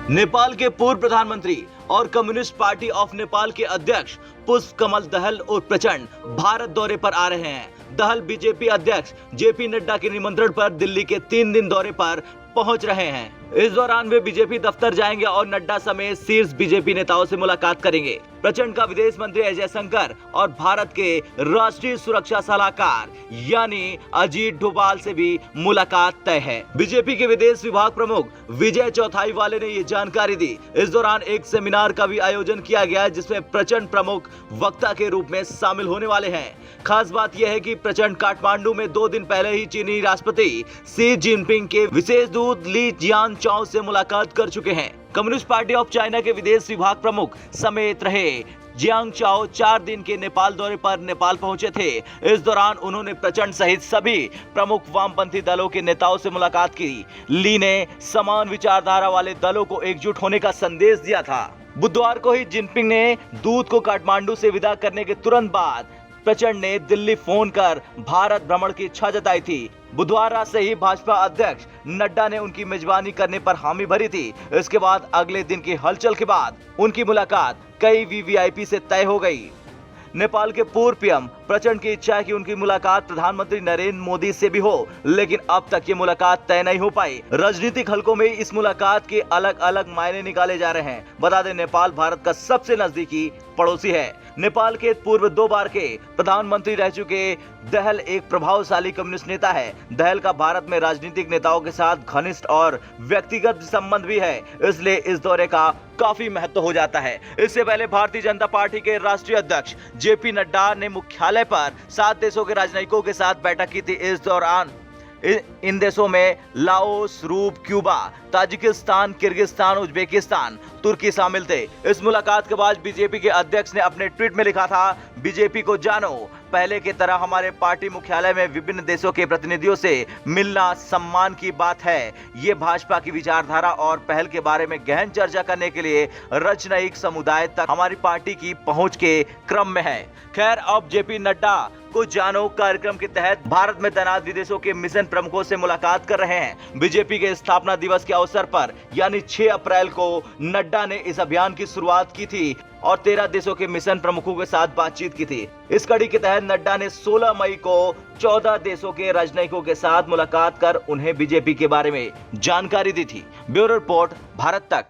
नेपाल के पूर्व प्रधानमंत्री और कम्युनिस्ट पार्टी ऑफ नेपाल के अध्यक्ष पुष्प कमल दहल और प्रचंड भारत दौरे पर आ रहे हैं। दहल बीजेपी अध्यक्ष जेपी नड्डा के निमंत्रण पर दिल्ली के 3 दिन दौरे पर पहुंच रहे हैं। इस दौरान वे बीजेपी दफ्तर जाएंगे और नड्डा समेत शीर्ष बीजेपी नेताओं से मुलाकात करेंगे। प्रचंड का विदेश मंत्री अजय शंकर और भारत के राष्ट्रीय सुरक्षा सलाहकार यानी अजीत डोभाल से भी मुलाकात तय है। बीजेपी के विदेश विभाग प्रमुख विजय चौथाईवाले ने ये जानकारी दी। इस दौरान एक सेमिनार का भी आयोजन किया गया है जिसमें प्रचंड प्रमुख वक्ता के रूप में शामिल होने वाले हैं। खास बात यह है कि प्रचंड काठमांडू में 2 दिन पहले ही चीनी राष्ट्रपति शी जिनपिंग के विशेष दूत ली जियानचाओ से मुलाकात कर चुके हैं। कम्युनिस्ट पार्टी ऑफ चाइना के विदेश विभाग प्रमुख समेत रहे जियांगचाओ 4 दिन के नेपाल दौरे पर नेपाल पहुंचे थे। इस दौरान उन्होंने प्रचंड सहित सभी प्रमुख वामपंथी दलों के नेताओं से मुलाकात की। ली ने समान विचारधारा वाले दलों को एकजुट होने का संदेश दिया था। बुधवार को ही जिनपिंग ने दूत को काठमांडू से विदा करने के तुरंत बाद प्रचंड ने दिल्ली फोन कर भारत भ्रमण की इच्छा जताई थी। बुधवार रात से ही भाजपा अध्यक्ष नड्डा ने उनकी मेजबानी करने पर हामी भरी थी। इसके बाद अगले दिन की हलचल के बाद उनकी मुलाकात कई वीवीआईपी से तय हो गई। नेपाल के पूर्व पीएम प्रचंड की इच्छा है कि उनकी मुलाकात प्रधानमंत्री नरेंद्र मोदी से भी हो, लेकिन अब तक ये मुलाकात तय नहीं हो पाई। राजनीतिक हलकों में इस मुलाकात के अलग अलग मायने निकाले जा रहे हैं। बता दें, नेपाल भारत का सबसे नजदीकी पड़ोसी है। नेपाल के पूर्व 2 बार के प्रधानमंत्री रह चुके दहल एक प्रभावशाली कम्युनिस्ट नेता है। दहल का भारत में राजनीतिक नेताओं के साथ घनिष्ठ और व्यक्तिगत संबंध भी है, इसलिए इस दौरे का काफी महत्व हो जाता है। इससे पहले भारतीय जनता पार्टी के राष्ट्रीय अध्यक्ष जेपी नड्डा ने मुख्यालय पर 7 देशों के राजनयिकों के साथ बैठक की थी। इस दौरान इन देशों में लाओस, रूप, क्यूबा, ताजिकिस्तान, किर्गिस्तान, उज्बेकिस्तान, तुर्की शामिल थे। इस मुलाकात के बाद बीजेपी के अध्यक्ष ने अपने ट्वीट में लिखा था, बीजेपी को जानो, पहले की तरह हमारे पार्टी मुख्यालय में विभिन्न देशों के प्रतिनिधियों से मिलना सम्मान की बात है। ये भाजपा की विचारधारा और पहल के बारे में गहन चर्चा करने के लिए राजनयिक समुदाय तक हमारी पार्टी की पहुंच के क्रम में है। खैर, अब जेपी नड्डा को जानो कार्यक्रम के तहत भारत में तैनात विदेशों के मिशन प्रमुखों से मुलाकात कर रहे हैं। बीजेपी के स्थापना दिवस के अवसर पर यानी 6 अप्रैल को नड्डा ने इस अभियान की शुरुआत की थी और 13 देशों के मिशन प्रमुखों के साथ बातचीत की थी। इस कड़ी के तहत नड्डा ने 16 मई को 14 देशों के राजनयिकों के साथ मुलाकात कर उन्हें बीजेपी के बारे में जानकारी दी थी। ब्यूरो रिपोर्ट, भारत तक।